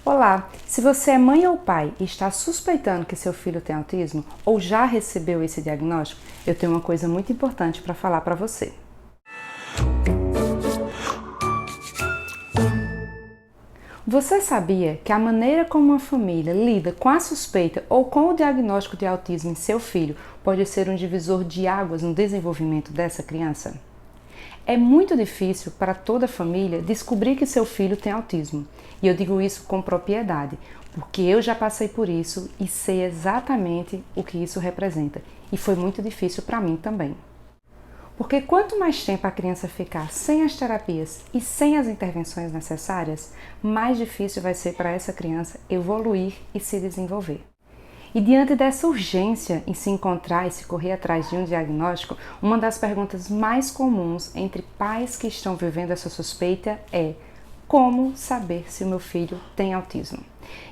Olá, se você é mãe ou pai e está suspeitando que seu filho tem autismo ou já recebeu esse diagnóstico, eu tenho uma coisa muito importante para falar para você. Você sabia que a maneira como uma família lida com a suspeita ou com o diagnóstico de autismo em seu filho pode ser um divisor de águas no desenvolvimento dessa criança? É muito difícil para toda família descobrir que seu filho tem autismo. E eu digo isso com propriedade, porque eu já passei por isso e sei exatamente o que isso representa. E foi muito difícil para mim também. Porque quanto mais tempo a criança ficar sem as terapias e sem as intervenções necessárias, mais difícil vai ser para essa criança evoluir e se desenvolver. E diante dessa urgência em se encontrar e se correr atrás de um diagnóstico, uma das perguntas mais comuns entre pais que estão vivendo essa suspeita é: como saber se o meu filho tem autismo?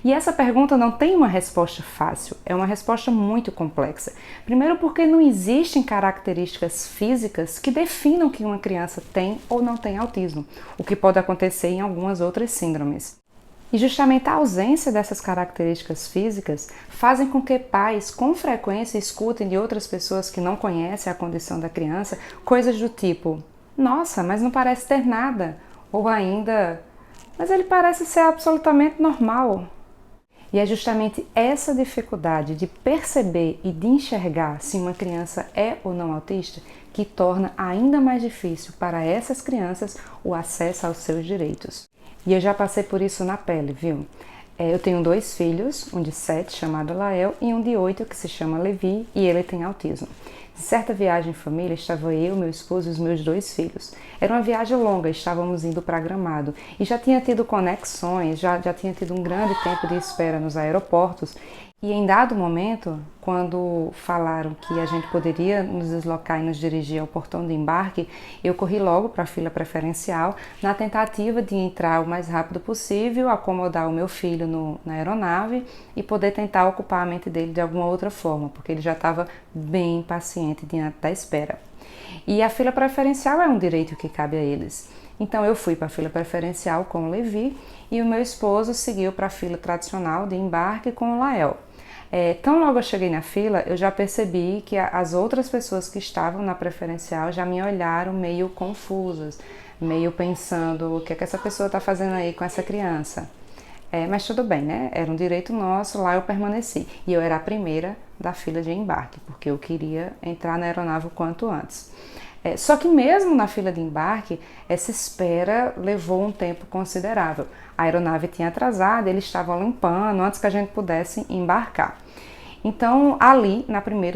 E essa pergunta não tem uma resposta fácil, é uma resposta muito complexa. Primeiro porque não existem características físicas que definam que uma criança tem ou não tem autismo, o que pode acontecer em algumas outras síndromes. E justamente a ausência dessas características físicas fazem com que pais com frequência escutem de outras pessoas que não conhecem a condição da criança coisas do tipo: nossa, mas não parece ter nada, ou ainda: mas ele parece ser absolutamente normal. E é justamente essa dificuldade de perceber e de enxergar se uma criança é ou não autista que torna ainda mais difícil para essas crianças o acesso aos seus direitos. E eu já passei por isso na pele, viu? Eu tenho 2 filhos, um de 7 chamado Lael e um de 8 que se chama Levi e ele tem autismo. Em certa viagem em família estava eu, meu esposo e os meus 2 filhos. Era uma viagem longa, estávamos indo para Gramado e já tinha tido conexões, já tinha tido um grande tempo de espera nos aeroportos. E em dado momento, quando falaram que a gente poderia nos deslocar e nos dirigir ao portão de embarque, eu corri logo para a fila preferencial na tentativa de entrar o mais rápido possível, acomodar o meu filho na aeronave e poder tentar ocupar a mente dele de alguma outra forma, porque ele já estava bem impaciente diante da espera. E a fila preferencial é um direito que cabe a eles. Então eu fui para a fila preferencial com o Levi e o meu esposo seguiu para a fila tradicional de embarque com o Lael. Tão logo eu cheguei na fila, eu já percebi que as outras pessoas que estavam na preferencial já me olharam meio confusas, meio pensando: o que é que essa pessoa está fazendo aí com essa criança? Mas tudo bem, né? Era um direito nosso, lá eu permaneci. E eu era a primeira da fila de embarque, porque eu queria entrar na aeronave o quanto antes. Só que mesmo na fila de embarque, essa espera levou um tempo considerável. A aeronave tinha atrasado, eles estavam limpando antes que a gente pudesse embarcar. Então, ali,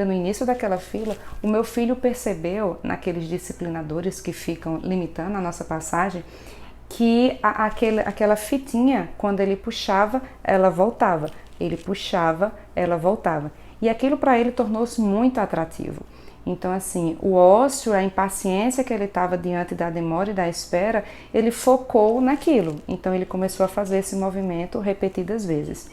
no início daquela fila, o meu filho percebeu, naqueles disciplinadores que ficam limitando a nossa passagem, que aquela fitinha, quando ele puxava, ela voltava. Ele puxava, ela voltava. E aquilo para ele tornou-se muito atrativo. Então, assim, o ócio, a impaciência que ele estava diante da demora e da espera, ele focou naquilo. Então, ele começou a fazer esse movimento repetidas vezes.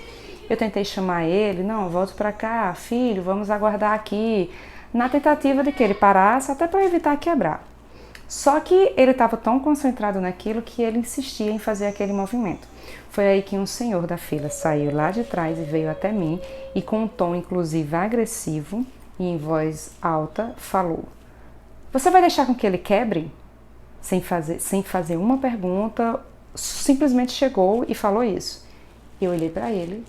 Eu tentei chamar ele: não, volta para cá, filho, vamos aguardar aqui, na tentativa de que ele parasse, até para evitar quebrar. Só que ele estava tão concentrado naquilo que ele insistia em fazer aquele movimento. Foi aí que um senhor da fila saiu lá de trás e veio até mim e, com um tom inclusive agressivo e em voz alta, falou: você vai deixar com que ele quebre? Sem fazer uma pergunta, simplesmente chegou e falou isso. Eu olhei para ele,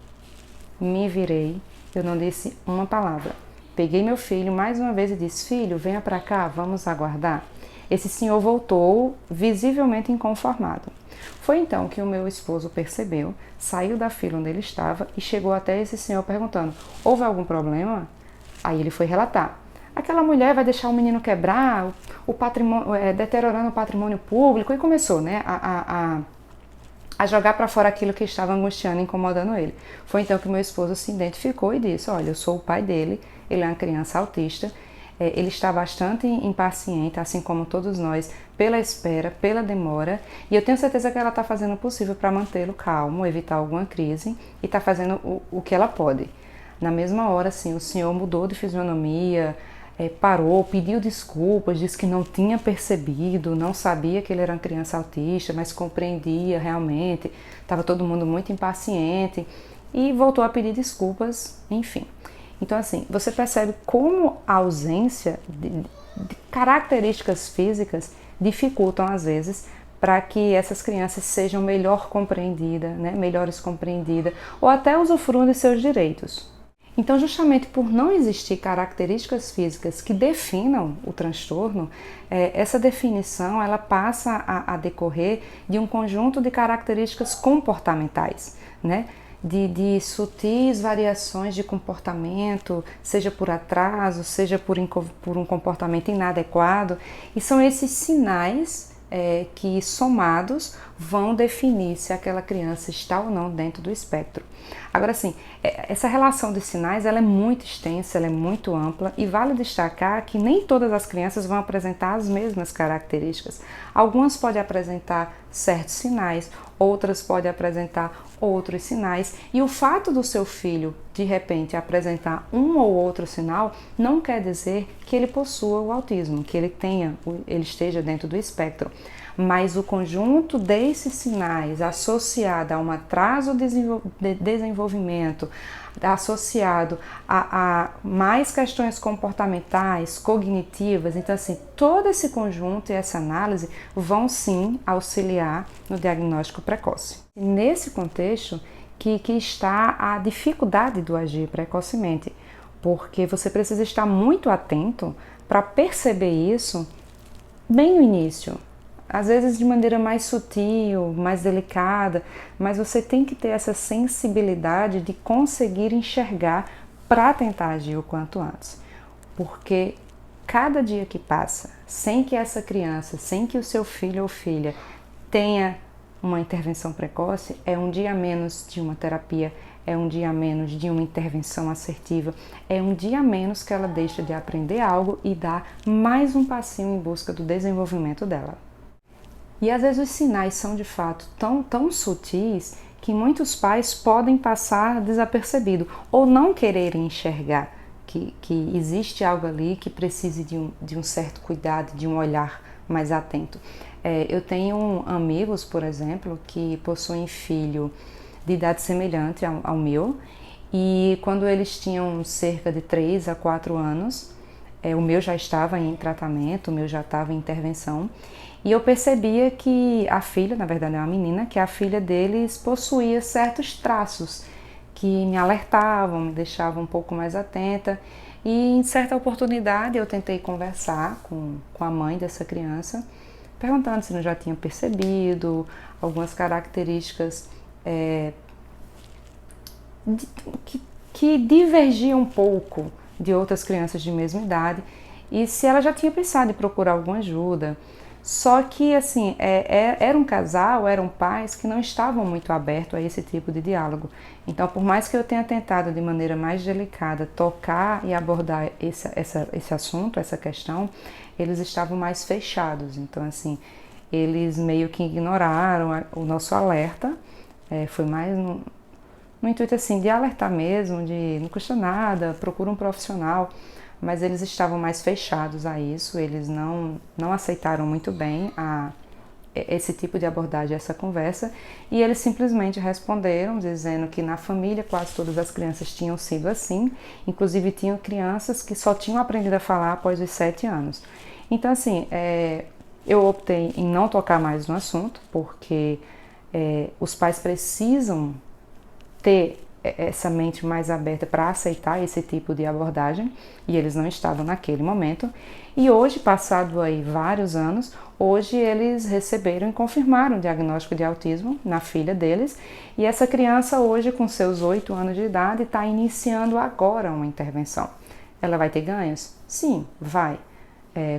me virei, eu não disse uma palavra. Peguei meu filho mais uma vez e disse: filho, venha para cá, vamos aguardar. Esse senhor voltou visivelmente inconformado. Foi então que o meu esposo percebeu, saiu da fila onde ele estava e chegou até esse senhor perguntando: houve algum problema? Aí ele foi relatar: aquela mulher vai deixar o menino quebrar, o patrimônio, deteriorando o patrimônio público, e começou, né, a jogar para fora aquilo que estava angustiando e incomodando ele. Foi então que meu esposo se identificou e disse: olha, eu sou o pai dele, ele é uma criança autista, ele está bastante impaciente, assim como todos nós, pela espera, pela demora, e eu tenho certeza que ela está fazendo o possível para mantê-lo calmo, evitar alguma crise, e está fazendo o que ela pode. Na mesma hora, assim, o senhor mudou de fisionomia, parou, pediu desculpas, disse que não tinha percebido, não sabia que ele era uma criança autista, mas compreendia realmente, estava todo mundo muito impaciente e voltou a pedir desculpas, enfim. Então assim, você percebe como a ausência de características físicas dificultam às vezes para que essas crianças sejam melhor compreendidas, né, melhores compreendidas ou até usufruam de seus direitos. Então, justamente por não existir características físicas que definam o transtorno, essa definição ela passa a decorrer de um conjunto de características comportamentais, né? De sutis variações de comportamento, seja por atraso, seja por um comportamento inadequado, e são esses sinais que somados vão definir se aquela criança está ou não dentro do espectro. Agora sim, essa relação de sinais ela é muito extensa, ela é muito ampla e vale destacar que nem todas as crianças vão apresentar as mesmas características. Algumas podem apresentar certos sinais, outras podem apresentar outros sinais, e o fato do seu filho de repente apresentar um ou outro sinal não quer dizer que ele possua o autismo, que ele esteja dentro do espectro. Mas o conjunto desses sinais associado a um atraso de desenvolvimento, associado a mais questões comportamentais, cognitivas, então assim, todo esse conjunto e essa análise vão sim auxiliar no diagnóstico precoce. Nesse contexto que está a dificuldade do agir precocemente, porque você precisa estar muito atento para perceber isso bem no início. Às vezes de maneira mais sutil, mais delicada, mas você tem que ter essa sensibilidade de conseguir enxergar para tentar agir o quanto antes. Porque cada dia que passa, sem que essa criança, sem que o seu filho ou filha tenha uma intervenção precoce, é um dia a menos de uma terapia, é um dia a menos de uma intervenção assertiva, é um dia a menos que ela deixa de aprender algo e dá mais um passinho em busca do desenvolvimento dela. E às vezes os sinais são de fato tão sutis que muitos pais podem passar desapercebido ou não quererem enxergar que existe algo ali que precise de um certo cuidado, de um olhar mais atento. Eu tenho amigos, por exemplo, que possuem filho de idade semelhante ao meu, e quando eles tinham cerca de 3 a 4 anos, o meu já estava em tratamento, o meu já estava em intervenção, e eu percebia que a filha, na verdade é uma menina, que a filha deles possuía certos traços que me alertavam, me deixavam um pouco mais atenta, e em certa oportunidade eu tentei conversar com a mãe dessa criança, perguntando se não já tinha percebido algumas características que divergiam um pouco de outras crianças de mesma idade e se ela já tinha pensado em procurar alguma ajuda. Só que, assim, era um casal, eram pais que não estavam muito abertos a esse tipo de diálogo. Então, por mais que eu tenha tentado de maneira mais delicada tocar e abordar esse assunto, essa questão, eles estavam mais fechados. Então, assim, eles meio que ignoraram o nosso alerta. Foi mais no intuito, assim, de alertar mesmo, de não custa nada, procura um profissional. Mas eles estavam mais fechados a isso, eles não aceitaram muito bem esse tipo de abordagem, essa conversa, e eles simplesmente responderam dizendo que na família quase todas as crianças tinham sido assim, inclusive tinham crianças que só tinham aprendido a falar após os 7 anos. Então assim, eu optei em não tocar mais no assunto, porque os pais precisam ter essa mente mais aberta para aceitar esse tipo de abordagem, e eles não estavam naquele momento. E hoje, passado aí vários anos, hoje eles receberam e confirmaram o diagnóstico de autismo na filha deles, e essa criança hoje com seus 8 anos de idade está iniciando agora uma intervenção. Ela vai ter ganhos? Sim, vai.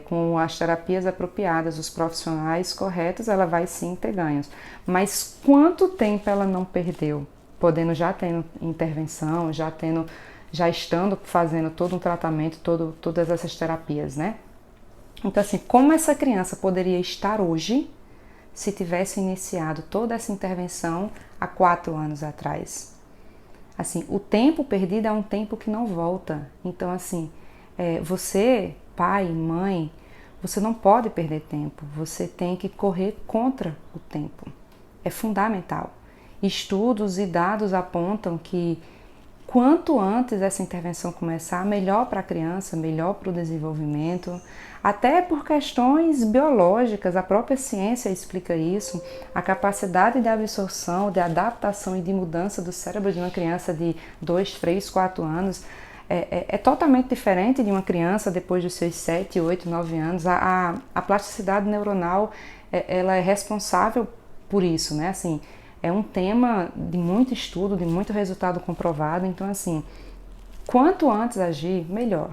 Com as terapias apropriadas, os profissionais corretos, ela vai sim ter ganhos. Mas quanto tempo ela não perdeu? Podendo já tendo intervenção, já estando fazendo todo um tratamento, todas essas terapias, né? Então assim, como essa criança poderia estar hoje se tivesse iniciado toda essa intervenção há 4 anos atrás? Assim, o tempo perdido é um tempo que não volta. Então assim, Você, pai, mãe, você não pode perder tempo, você tem que correr contra o tempo. É fundamental. Estudos e dados apontam que quanto antes essa intervenção começar, melhor para a criança, melhor para o desenvolvimento, até por questões biológicas, a própria ciência explica isso, a capacidade de absorção, de adaptação e de mudança do cérebro de uma criança de 2, 3, 4 anos é totalmente diferente de uma criança depois dos seus 7, 8, 9 anos. A plasticidade neuronal, ela é responsável por isso, né? Assim, é um tema de muito estudo, de muito resultado comprovado, então assim, quanto antes agir, melhor.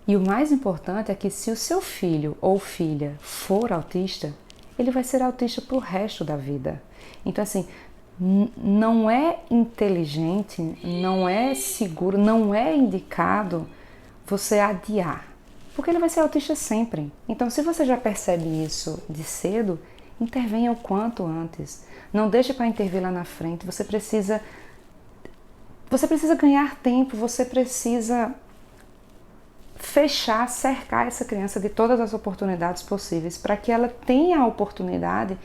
E o mais importante é que se o seu filho ou filha for autista, ele vai ser autista para o resto da vida. Então assim, não é inteligente, não é seguro, não é indicado você adiar, porque ele vai ser autista sempre. Então, se você já percebe isso de cedo, intervenha o quanto antes. Não deixe para intervir lá na frente. Você precisa ganhar tempo, você precisa fechar, cercar essa criança de todas as oportunidades possíveis para que ela tenha a oportunidade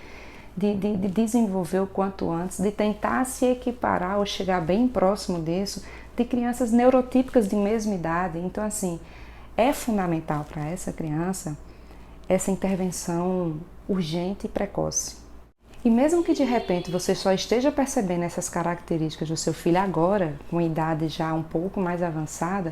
de desenvolver o quanto antes, de tentar se equiparar ou chegar bem próximo disso, de crianças neurotípicas de mesma idade. Então, assim, é fundamental para essa criança essa intervenção urgente e precoce. E mesmo que de repente você só esteja percebendo essas características do seu filho agora, com idade já um pouco mais avançada,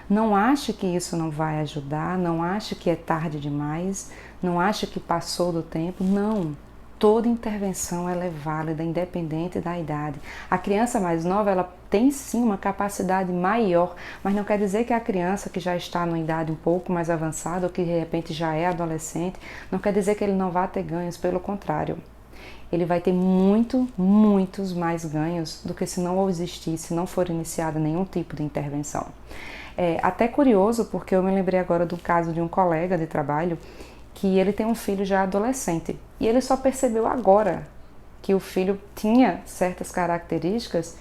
não ache que isso não vai ajudar, não ache que é tarde demais, não ache que passou do tempo, não. Toda intervenção ela é válida, independente da idade. A criança mais nova, ela tem sim uma capacidade maior, mas não quer dizer que a criança que já está numa idade um pouco mais avançada ou que de repente já é adolescente, não quer dizer que ele não vá ter ganhos, pelo contrário. Ele vai ter muitos mais ganhos do que se não existisse, se não for iniciada nenhum tipo de intervenção. É até curioso, porque eu me lembrei agora do caso de um colega de trabalho que ele tem um filho já adolescente e ele só percebeu agora que o filho tinha certas características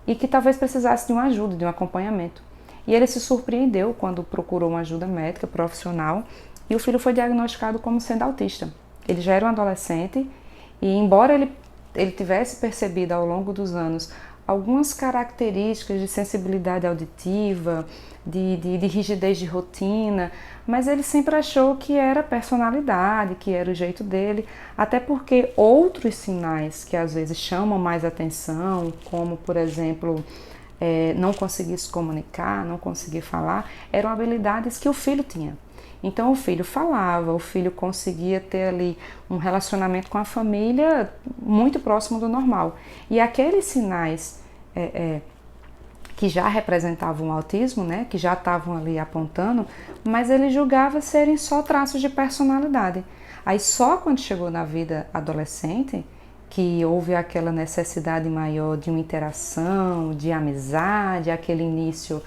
e que talvez precisasse de uma ajuda, de um acompanhamento. E ele se surpreendeu quando procurou uma ajuda médica profissional e o filho foi diagnosticado como sendo autista. Ele já era um adolescente e embora ele tivesse percebido ao longo dos anos algumas características de sensibilidade auditiva, de rigidez de rotina, mas ele sempre achou que era personalidade, que era o jeito dele, até porque outros sinais que às vezes chamam mais atenção, como por exemplo, não conseguir se comunicar, não conseguir falar, eram habilidades que o filho tinha. Então o filho falava, o filho conseguia ter ali um relacionamento com a família muito próximo do normal. E aqueles sinais que já representavam o autismo, né, que já estavam ali apontando, mas ele julgava serem só traços de personalidade. Aí só quando chegou na vida adolescente, que houve aquela necessidade maior de uma interação, de amizade, aquele início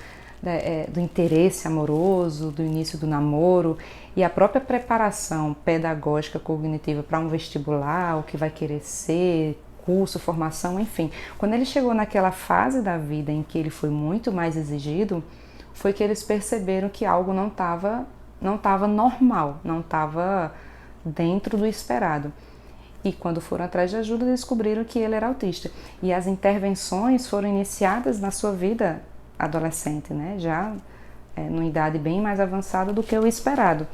do interesse amoroso, do início do namoro e a própria preparação pedagógica cognitiva para um vestibular, o que vai querer ser, curso, formação, enfim. Quando ele chegou naquela fase da vida em que ele foi muito mais exigido, foi que eles perceberam que algo não estava normal, não estava dentro do esperado. E quando foram atrás de ajuda, descobriram que ele era autista. E as intervenções foram iniciadas na sua vida adolescente, né? Já numa idade bem mais avançada do que o esperado.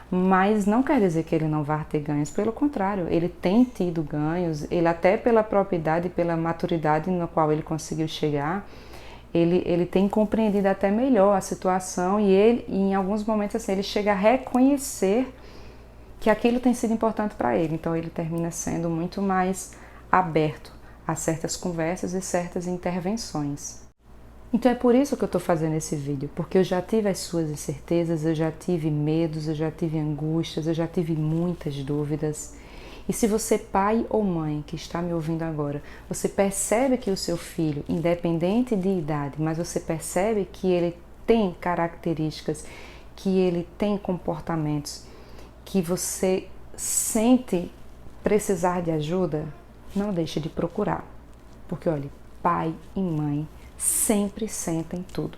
Mas não quer dizer que ele não vá ter ganhos, pelo contrário, ele tem tido ganhos, ele até pela própria idade e pela maturidade na qual ele conseguiu chegar, ele tem compreendido até melhor a situação e em alguns momentos assim, ele chega a reconhecer que aquilo tem sido importante para ele, então ele termina sendo muito mais aberto a certas conversas e certas intervenções. Então é por isso que eu estou fazendo esse vídeo, porque eu já tive as suas incertezas, eu já tive medos, eu já tive angústias, eu já tive muitas dúvidas. E se você, pai ou mãe, que está me ouvindo agora, você percebe que o seu filho, independente de idade, mas você percebe que ele tem características, que ele tem comportamentos, que você sente precisar de ajuda, não deixe de procurar. Porque olha, pai e mãe sempre sentem tudo.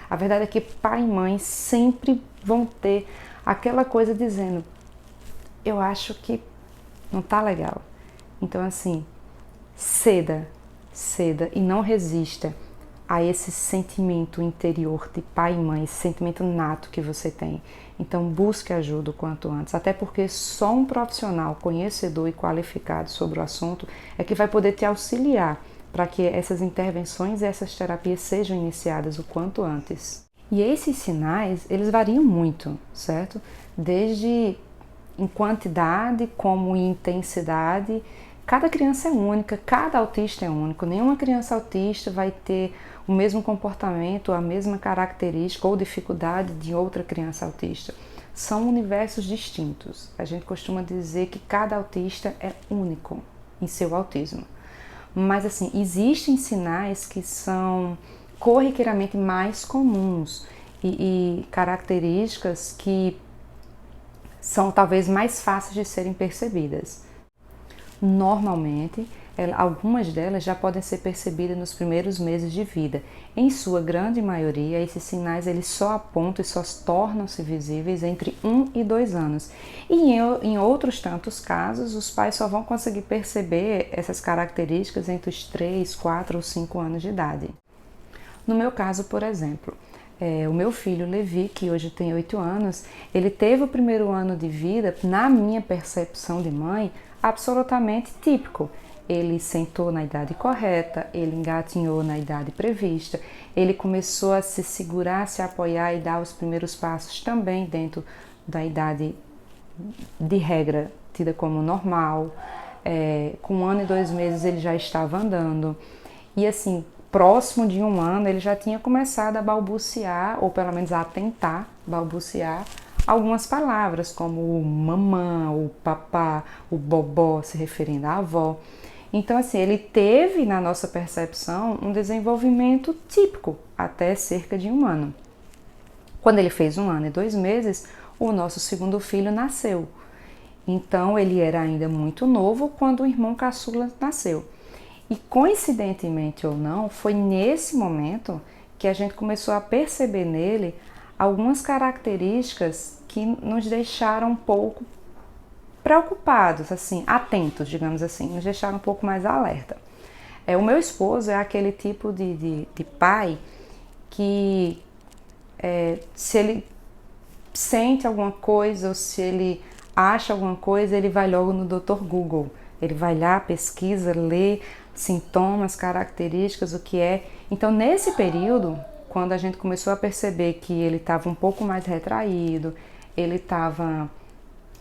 A verdade é que pai e mãe sempre vão ter aquela coisa dizendo, eu acho que não tá legal. Então assim, ceda e não resista a esse sentimento interior de pai e mãe, esse sentimento nato que você tem. Então busque ajuda o quanto antes, até porque só um profissional conhecedor e qualificado sobre o assunto é que vai poder te auxiliar para que essas intervenções e essas terapias sejam iniciadas o quanto antes. E esses sinais, eles variam muito, certo? Desde em quantidade como em intensidade. Cada criança é única, cada autista é único. Nenhuma criança autista vai ter o mesmo comportamento, a mesma característica ou dificuldade de outra criança autista. São universos distintos. A gente costuma dizer que cada autista é único em seu autismo. Mas assim, existem sinais que são corriqueiramente mais comuns e características que são talvez mais fáceis de serem percebidas. Normalmente, algumas delas já podem ser percebidas nos primeiros meses de vida. Em sua grande maioria, esses sinais eles só apontam e só tornam-se visíveis entre 1 e 2 anos. E em outros tantos casos, os pais só vão conseguir perceber essas características entre os 3, 4 ou 5 anos de idade. No meu caso, por exemplo, o meu filho Levi, que hoje tem 8 anos, ele teve o primeiro ano de vida, na minha percepção de mãe, absolutamente típico. Ele sentou na idade correta, ele engatinhou na idade prevista, ele começou a se segurar, se apoiar e dar os primeiros passos também dentro da idade de regra tida como normal. Com 1 ano e 2 meses ele já estava andando e assim, próximo de 1 ano ele já tinha começado a balbuciar, ou pelo menos a tentar balbuciar algumas palavras, como o mamã, o papá, o bobó, se referindo à avó. Então, assim, ele teve, na nossa percepção, um desenvolvimento típico até cerca de 1 ano. Quando ele fez 1 ano e 2 meses, o nosso segundo filho nasceu. Então, ele era ainda muito novo quando o irmão caçula nasceu. E, coincidentemente ou não, foi nesse momento que a gente começou a perceber nele algumas características que nos deixaram um pouco preocupados, assim, atentos, digamos assim, nos deixaram um pouco mais alerta. O meu esposo é aquele tipo de pai que se ele sente alguma coisa ou se ele acha alguma coisa, ele vai logo no Dr. Google. Ele vai lá, pesquisa, lê sintomas, características, o que é. Então, nesse período, quando a gente começou a perceber que ele estava um pouco mais retraído, ele estava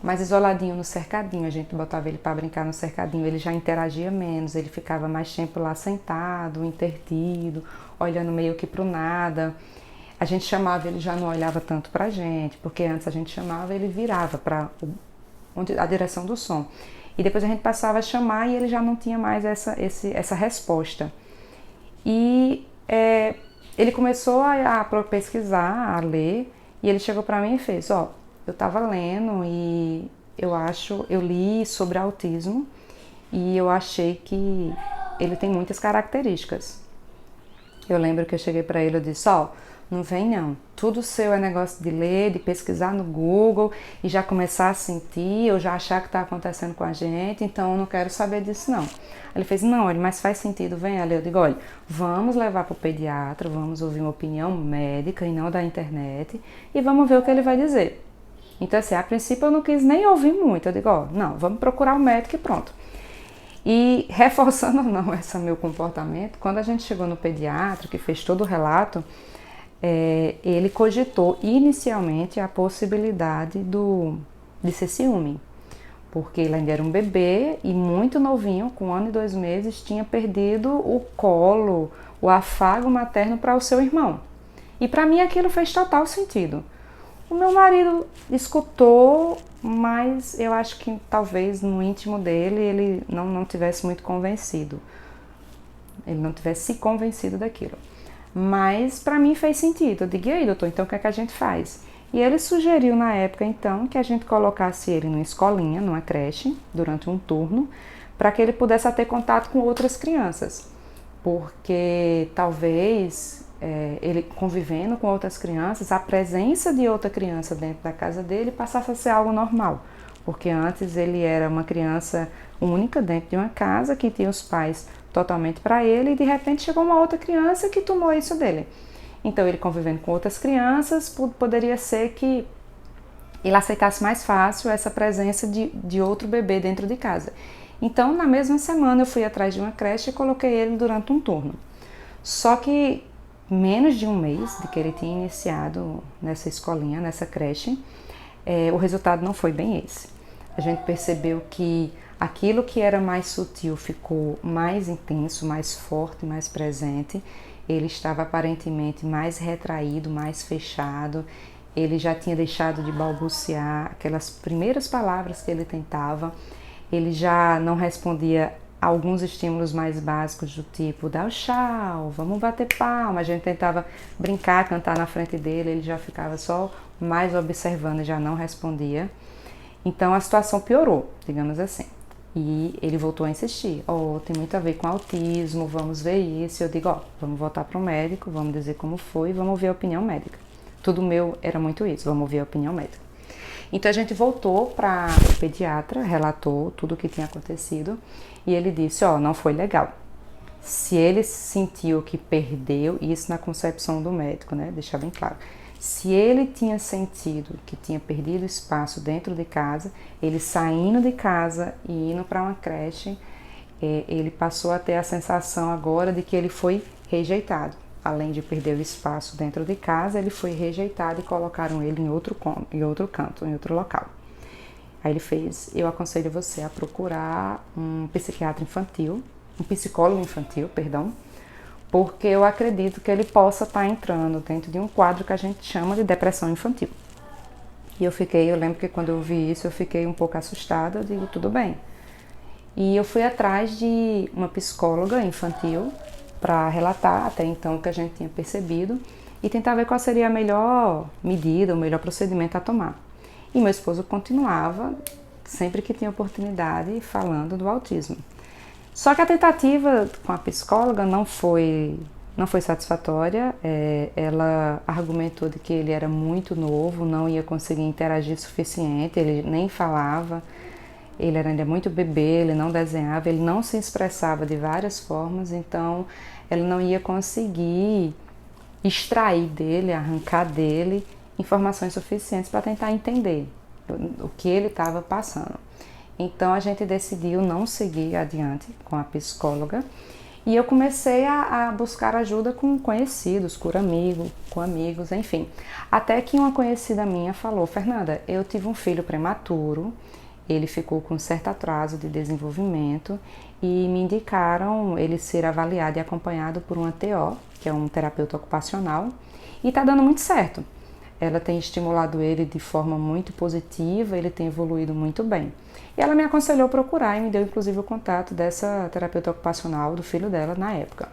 mais isoladinho no cercadinho, a gente botava ele para brincar no cercadinho, ele já interagia menos, ele ficava mais tempo lá sentado, intertido, olhando meio que para o nada. A gente chamava, ele já não olhava tanto para a gente, porque antes a gente chamava, ele virava para a direção do som. E depois a gente passava a chamar e ele já não tinha mais essa resposta. E ele começou a pesquisar, a ler, e ele chegou para mim e fez, eu estava lendo e eu li sobre autismo e eu achei que ele tem muitas características. Eu lembro que eu cheguei para ele e disse, não vem não, tudo seu é negócio de ler, de pesquisar no Google e já começar a sentir, ou já achar que está acontecendo com a gente, então eu não quero saber disso não. Ele fez, não, olha, mas faz sentido, vem ali. Eu digo, olha, vamos levar para o pediatra, vamos ouvir uma opinião médica e não da internet e vamos ver o que ele vai dizer. Então assim, a princípio eu não quis nem ouvir muito, eu digo, não, vamos procurar um médico e pronto. E reforçando ou não esse meu comportamento, quando a gente chegou no pediatra, que fez todo o relato, ele cogitou inicialmente a possibilidade de ser ciúme, porque ele ainda era um bebê e muito novinho, com 1 ano e 2 meses, tinha perdido o colo, o afago materno para o seu irmão. E para mim aquilo fez total sentido. O meu marido escutou, mas eu acho que talvez no íntimo dele ele não tivesse muito convencido. Ele não tivesse se convencido daquilo. Mas para mim fez sentido. Eu digo, e aí, doutor, então o que é que a gente faz? E ele sugeriu na época, então, que a gente colocasse ele numa escolinha, numa creche, durante um turno, para que ele pudesse ter contato com outras crianças. Porque talvez ele convivendo com outras crianças, a presença de outra criança dentro da casa dele passasse a ser algo normal. Porque antes ele era uma criança única dentro de uma casa, que tinha os pais totalmente para ele, e de repente chegou uma outra criança que tomou isso dele. Então ele convivendo com outras crianças, poderia ser que ele aceitasse mais fácil essa presença de outro bebê dentro de casa. Então na mesma semana eu fui atrás de uma creche e coloquei ele durante um turno. Só que menos de um mês de que ele tinha iniciado nessa escolinha, nessa creche, o resultado não foi bem esse. A gente percebeu que aquilo que era mais sutil ficou mais intenso, mais forte, mais presente. Ele estava aparentemente mais retraído, mais fechado. Ele já tinha deixado de balbuciar aquelas primeiras palavras que ele tentava. Ele já não respondia a alguns estímulos mais básicos do tipo, dá o tchau, vamos bater palma. A gente tentava brincar, cantar na frente dele, ele já ficava só mais observando e já não respondia. Então a situação piorou, digamos assim. E ele voltou a insistir, tem muito a ver com autismo, vamos ver isso. Eu digo, vamos voltar para o médico, vamos dizer como foi, vamos ouvir a opinião médica. Tudo meu era muito isso, vamos ouvir a opinião médica. Então a gente voltou para o pediatra, relatou tudo o que tinha acontecido e ele disse, não foi legal. Se ele sentiu que perdeu, isso na concepção do médico, né, deixar bem claro. Se ele tinha sentido que tinha perdido espaço dentro de casa, ele saindo de casa e indo para uma creche, ele passou a ter a sensação agora de que ele foi rejeitado. Além de perder o espaço dentro de casa, ele foi rejeitado e colocaram ele em outro canto, em outro local. Aí ele fez, eu aconselho você a procurar um psiquiatra infantil, um psicólogo infantil, perdão, porque eu acredito que ele possa estar entrando dentro de um quadro que a gente chama de depressão infantil. E eu lembro que quando eu vi isso, eu fiquei um pouco assustada, eu digo, tudo bem. E eu fui atrás de uma psicóloga infantil para relatar até então o que a gente tinha percebido e tentar ver qual seria a melhor medida, o melhor procedimento a tomar. E meu esposo continuava, sempre que tinha oportunidade, falando do autismo. Só que a tentativa com a psicóloga não foi satisfatória. Ela argumentou de que ele era muito novo, não ia conseguir interagir o suficiente, ele nem falava, ele era ainda muito bebê, ele não desenhava, ele não se expressava de várias formas, então ela não ia conseguir extrair dele, arrancar dele informações suficientes para tentar entender o que ele estava passando. Então a gente decidiu não seguir adiante com a psicóloga e eu comecei a buscar ajuda com conhecidos, com amigos, enfim. Até que uma conhecida minha falou, Fernanda, eu tive um filho prematuro, ele ficou com certo atraso de desenvolvimento e me indicaram ele ser avaliado e acompanhado por uma TO, que é um terapeuta ocupacional, e está dando muito certo. Ela tem estimulado ele de forma muito positiva, ele tem evoluído muito bem. E ela me aconselhou a procurar e me deu inclusive o contato dessa terapeuta ocupacional do filho dela na época.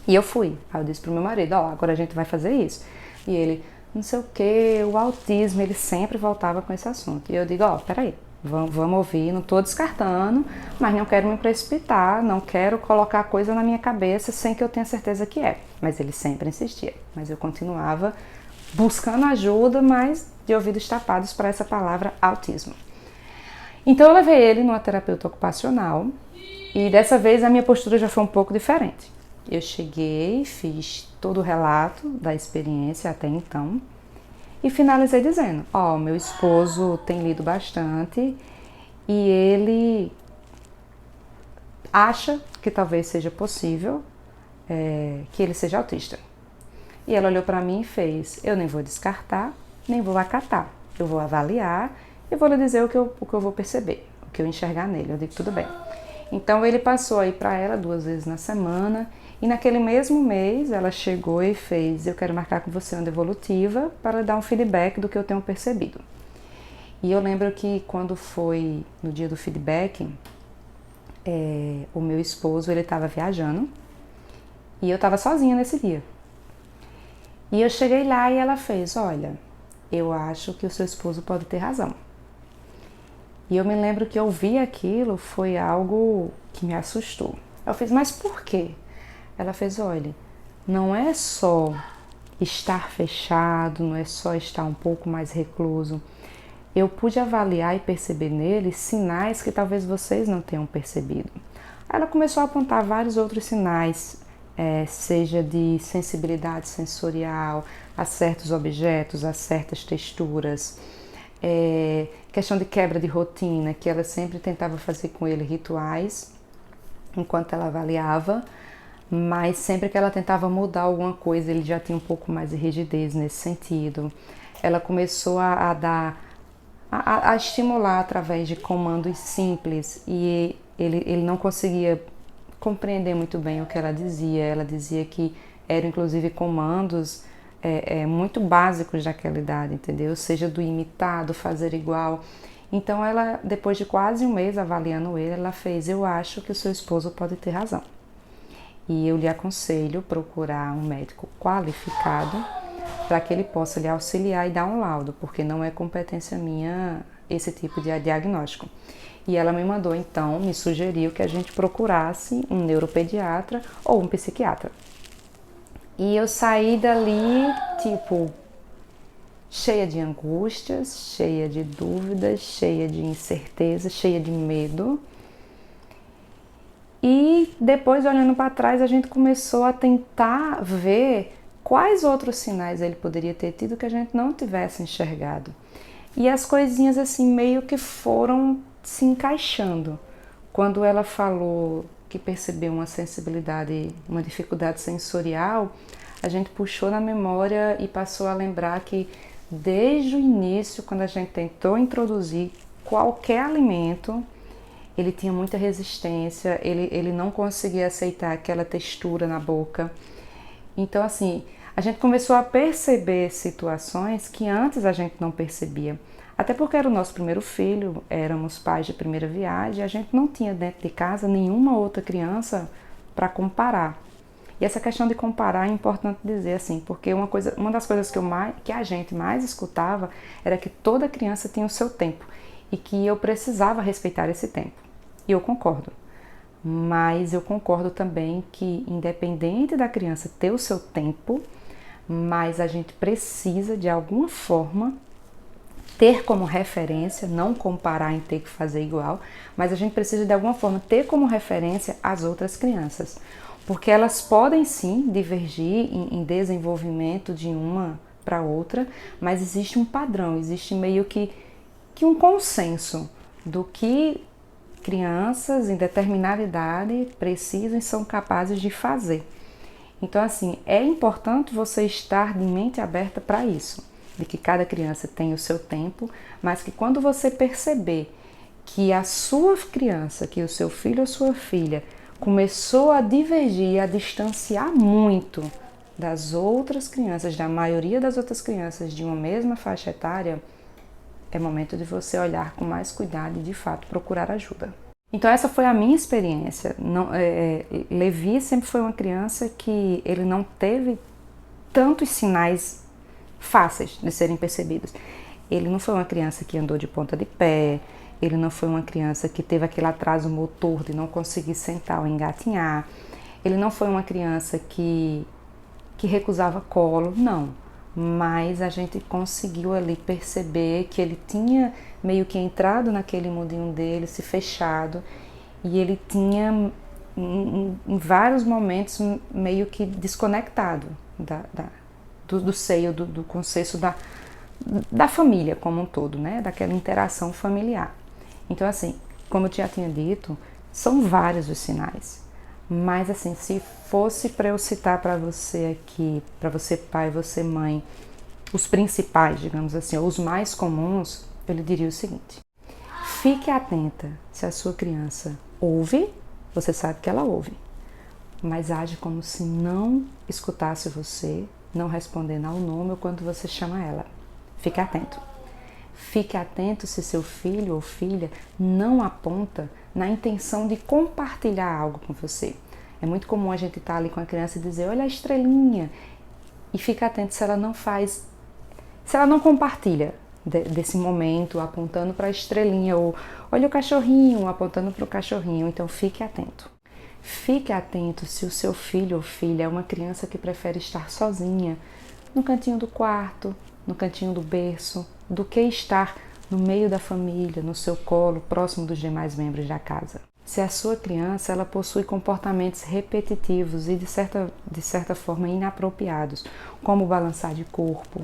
E eu fui. Aí eu disse pro meu marido, agora a gente vai fazer isso. E ele, não sei o que, o autismo, ele sempre voltava com esse assunto. E eu digo, peraí, vamos ouvir, não estou descartando, mas não quero me precipitar, não quero colocar coisa na minha cabeça sem que eu tenha certeza que é. Mas ele sempre insistia, mas eu continuava buscando ajuda, mas de ouvidos tapados para essa palavra autismo. Então eu levei ele numa terapeuta ocupacional e dessa vez a minha postura já foi um pouco diferente. Eu cheguei, fiz todo o relato da experiência até então e finalizei dizendo, meu esposo tem lido bastante e ele acha que talvez seja possível que ele seja autista. E ela olhou para mim e fez, eu nem vou descartar, nem vou acatar. Eu vou avaliar e vou lhe dizer o que eu vou perceber, o que eu enxergar nele. Eu digo, tudo bem. Então ele passou aí para ela 2 vezes na semana e naquele mesmo mês ela chegou e fez, eu quero marcar com você uma devolutiva para dar um feedback do que eu tenho percebido. E eu lembro que quando foi no dia do feedback, o meu esposo ele estava viajando e eu estava sozinha nesse dia. E eu cheguei lá e ela fez, olha, eu acho que o seu esposo pode ter razão. E eu me lembro que ouvir aquilo foi algo que me assustou. Eu fiz, mas por quê? Ela fez, olha, não é só estar fechado, não é só estar um pouco mais recluso. Eu pude avaliar e perceber nele sinais que talvez vocês não tenham percebido. Ela começou a apontar vários outros sinais, seja de sensibilidade sensorial a certos objetos, a certas texturas, questão de quebra de rotina, que ela sempre tentava fazer com ele rituais enquanto ela avaliava, mas sempre que ela tentava mudar alguma coisa, ele já tinha um pouco mais de rigidez nesse sentido. Ela começou a estimular através de comandos simples e ele não conseguia compreender muito bem o que ela dizia. Ela dizia que eram inclusive comandos muito básicos daquela idade, entendeu? Seja do imitar, do fazer igual. Então ela, depois de quase um mês avaliando ele, ela fez: eu acho que o seu esposo pode ter razão. E eu lhe aconselho procurar um médico qualificado para que ele possa lhe auxiliar e dar um laudo, porque não é competência minha esse tipo de diagnóstico. E ela me mandou então, me sugeriu que a gente procurasse um neuropediatra ou um psiquiatra. E eu saí dali, tipo, cheia de angústias, cheia de dúvidas, cheia de incerteza, cheia de medo. E depois, olhando para trás, a gente começou a tentar ver quais outros sinais ele poderia ter tido que a gente não tivesse enxergado. E as coisinhas assim meio que foram se encaixando. Quando ela falou que percebeu uma sensibilidade, uma dificuldade sensorial, a gente puxou na memória e passou a lembrar que desde o início, quando a gente tentou introduzir qualquer alimento, ele tinha muita resistência, ele não conseguia aceitar aquela textura na boca. Então, assim, a gente começou a perceber situações que antes a gente não percebia. Até porque era o nosso primeiro filho, éramos pais de primeira viagem, a gente não tinha dentro de casa nenhuma outra criança para comparar. E essa questão de comparar é importante dizer assim, porque uma das coisas que a gente mais escutava era que toda criança tinha o seu tempo e que eu precisava respeitar esse tempo. E eu concordo. Mas eu concordo também que, independente da criança ter o seu tempo, mas a gente precisa, de alguma forma, ter como referência, não comparar em ter que fazer igual, mas a gente precisa, de alguma forma, ter como referência as outras crianças. Porque elas podem, sim, divergir em desenvolvimento de uma para outra, mas existe um padrão, existe meio que um consenso do que crianças em determinada idade precisam e são capazes de fazer. Então, assim, é importante você estar de mente aberta para isso, de que cada criança tem o seu tempo, mas que quando você perceber que a sua criança, que o seu filho ou sua filha começou a divergir, a distanciar muito das outras crianças, da maioria das outras crianças de uma mesma faixa etária, é momento de você olhar com mais cuidado e, de fato, procurar ajuda. Então, essa foi a minha experiência. Levi sempre foi uma criança que ele não teve tantos sinais fáceis de serem percebidos. Ele não foi uma criança que andou de ponta de pé, ele não foi uma criança que teve aquele atraso motor de não conseguir sentar ou engatinhar, ele não foi uma criança que recusava colo, não. Mas a gente conseguiu ali perceber que ele tinha meio que entrado naquele mundinho dele, se fechado, e ele tinha em vários momentos meio que desconectado do seio, do conceito da família como um todo, né? Daquela interação familiar. Então, assim, como eu já tinha dito, são vários os sinais. Mas, assim, se fosse para eu citar para você aqui, para você pai, você mãe, os principais, digamos assim, ou os mais comuns, eu lhe diria o seguinte: fique atenta se a sua criança ouve, você sabe que ela ouve, mas age como se não escutasse você, não respondendo ao nome ou quando você chama ela. Fique atento. Fique atento se seu filho ou filha não aponta na intenção de compartilhar algo com você. É muito comum a gente estar ali com a criança e dizer: olha a estrelinha, e fica atento se ela não faz, se ela não compartilha desse momento apontando para a estrelinha, ou olha o cachorrinho apontando para o cachorrinho. Então fique atento. Fique atento se o seu filho ou filha é uma criança que prefere estar sozinha, no cantinho do quarto, no cantinho do berço, do que estar no meio da família, no seu colo, próximo dos demais membros da casa. Se a sua criança ela possui comportamentos repetitivos e de certa forma inapropriados, como o balançar de corpo,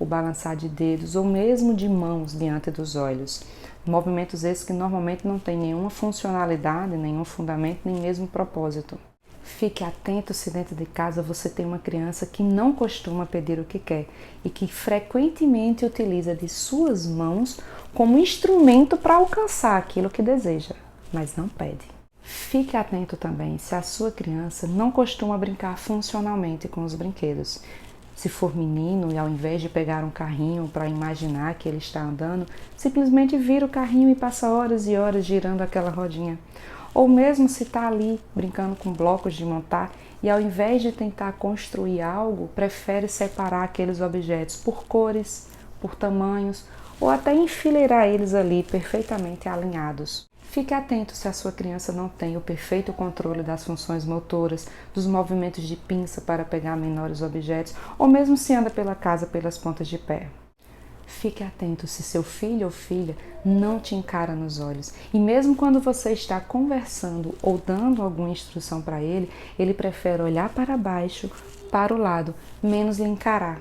o balançar de dedos ou mesmo de mãos diante dos olhos, movimentos esses que normalmente não têm nenhuma funcionalidade, nenhum fundamento, nem mesmo propósito. Fique atento se dentro de casa você tem uma criança que não costuma pedir o que quer e que frequentemente utiliza de suas mãos como instrumento para alcançar aquilo que deseja, mas não pede. Fique atento também se a sua criança não costuma brincar funcionalmente com os brinquedos. Se for menino e ao invés de pegar um carrinho para imaginar que ele está andando, simplesmente vira o carrinho e passa horas e horas girando aquela rodinha. Ou mesmo se está ali brincando com blocos de montar e ao invés de tentar construir algo, prefere separar aqueles objetos por cores, por tamanhos ou até enfileirar eles ali perfeitamente alinhados. Fique atento se a sua criança não tem o perfeito controle das funções motoras, dos movimentos de pinça para pegar menores objetos ou mesmo se anda pela casa pelas pontas de pé. Fique atento se seu filho ou filha não te encara nos olhos e mesmo quando você está conversando ou dando alguma instrução para ele, ele prefere olhar para baixo, para o lado, menos lhe encarar.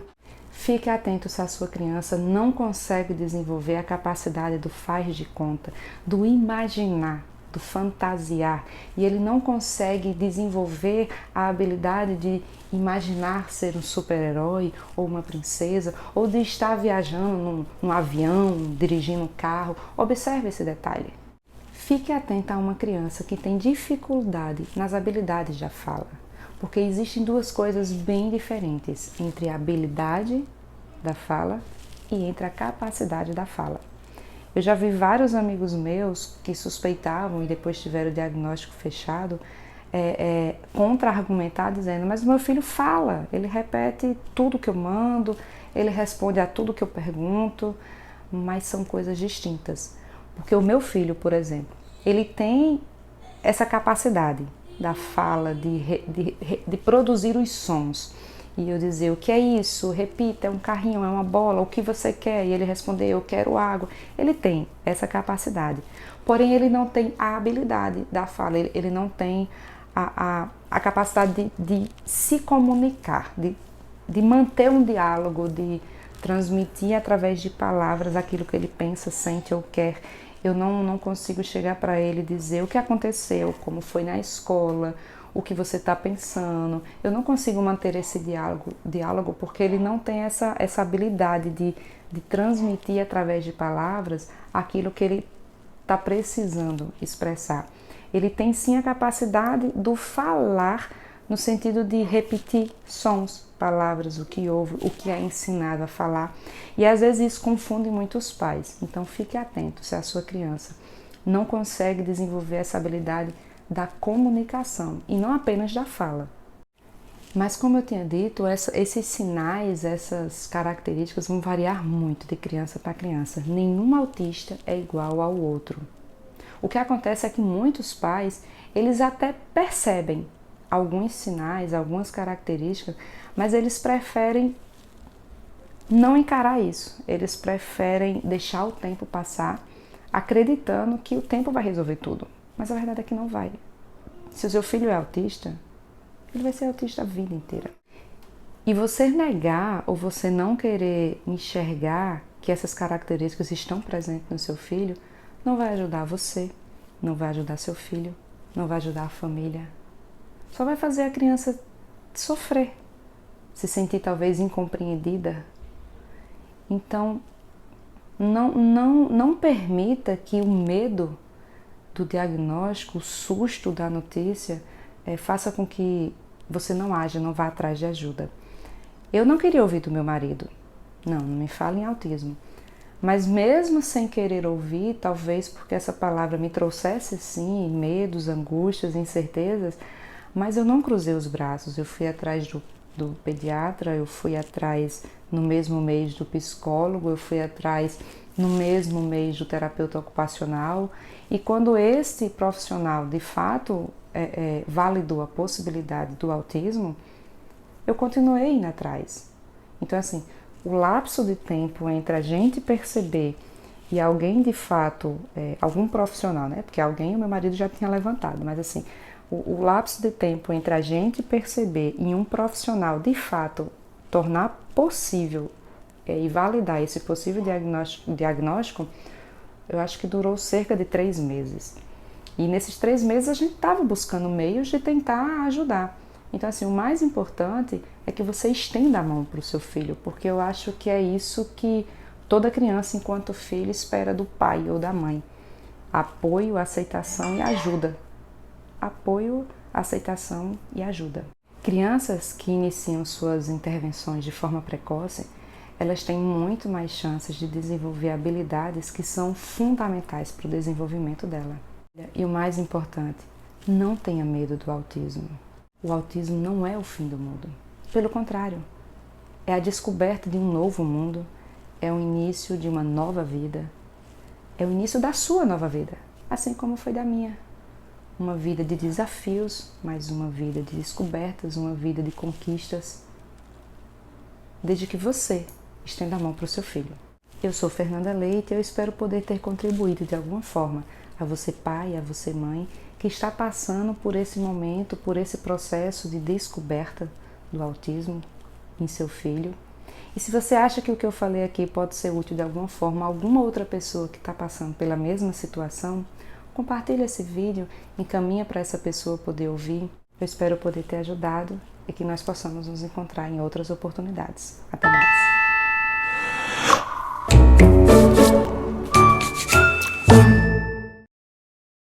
Fique atento se a sua criança não consegue desenvolver a capacidade do faz de conta, do imaginar, do fantasiar, e ele não consegue desenvolver a habilidade de imaginar ser um super-herói ou uma princesa, ou de estar viajando num avião, dirigindo um carro. Observe esse detalhe. Fique atenta a uma criança que tem dificuldade nas habilidades da fala, porque existem duas coisas bem diferentes entre a habilidade da fala e entre a capacidade da fala. Eu já vi vários amigos meus que suspeitavam e depois tiveram o diagnóstico fechado, contra-argumentar dizendo, mas o meu filho fala, ele repete tudo que eu mando, ele responde a tudo que eu pergunto, mas são coisas distintas. Porque o meu filho, por exemplo, ele tem essa capacidade da fala, de produzir os sons. E eu dizer, o que é isso? Repita, é um carrinho, é uma bola, o que você quer? E ele responder, eu quero água. Ele tem essa capacidade. Porém, ele não tem a habilidade da fala, ele não tem a capacidade de se comunicar, de manter um diálogo, de transmitir através de palavras aquilo que ele pensa, sente ou quer. Eu não consigo chegar para ele e dizer o que aconteceu, como foi na escola, o que você está pensando. Eu não consigo manter esse diálogo porque ele não tem essa habilidade de transmitir através de palavras aquilo que ele está precisando expressar. Ele tem sim a capacidade do falar no sentido de repetir sons, palavras, o que ouve, o que é ensinado a falar. E às vezes isso confunde muitos pais. Então fique atento se a sua criança não consegue desenvolver essa habilidade da comunicação e não apenas da fala. Mas como eu tinha dito, esses sinais, essas características vão variar muito de criança para criança. Nenhum autista é igual ao outro. O que acontece é que muitos pais, eles até percebem alguns sinais, algumas características, mas eles preferem não encarar isso. Eles preferem deixar o tempo passar, acreditando que o tempo vai resolver tudo. Mas a verdade é que não vai. Se o seu filho é autista, ele vai ser autista a vida inteira. E você negar ou você não querer enxergar que essas características estão presentes no seu filho, não vai ajudar você, não vai ajudar seu filho, não vai ajudar a família. Só vai fazer a criança sofrer, se sentir talvez incompreendida. Então, não permita que o medo do diagnóstico, o susto da notícia, faça com que você não haja, não vá atrás de ajuda. Eu não queria ouvir do meu marido. Não me fale em autismo. Mas mesmo sem querer ouvir, talvez porque essa palavra me trouxesse sim medos, angústias, incertezas, mas eu não cruzei os braços. Eu fui atrás do pediatra, eu fui atrás no mesmo mês do psicólogo, eu fui atrás no mesmo mês do terapeuta ocupacional. E quando este profissional de fato validou a possibilidade do autismo, eu continuei indo atrás. Então, assim, o lapso de tempo entre a gente perceber e alguém de fato, algum profissional, né? Porque alguém o meu marido já tinha levantado, mas assim, o lapso de tempo entre a gente perceber e um profissional de fato tornar possível e validar esse possível diagnóstico, eu acho que durou cerca de 3 meses. E nesses 3 meses a gente estava buscando meios de tentar ajudar. Então, assim, o mais importante é que você estenda a mão para o seu filho, porque eu acho que é isso que toda criança, enquanto filho, espera do pai ou da mãe. Apoio, aceitação e ajuda. Apoio, aceitação e ajuda. Crianças que iniciam suas intervenções de forma precoce, elas têm muito mais chances de desenvolver habilidades que são fundamentais para o desenvolvimento dela. E o mais importante, não tenha medo do autismo. O autismo não é o fim do mundo. Pelo contrário, é a descoberta de um novo mundo, é o início de uma nova vida, é o início da sua nova vida, assim como foi da minha. Uma vida de desafios, mas uma vida de descobertas, uma vida de conquistas, desde que você estenda a mão para o seu filho. Eu sou Fernanda Leite e eu espero poder ter contribuído de alguma forma a você pai, a você mãe, que está passando por esse momento, por esse processo de descoberta do autismo em seu filho. E se você acha que o que eu falei aqui pode ser útil de alguma forma a alguma outra pessoa que está passando pela mesma situação, compartilhe esse vídeo, encaminha para essa pessoa poder ouvir. Eu espero poder ter ajudado e que nós possamos nos encontrar em outras oportunidades. Até mais!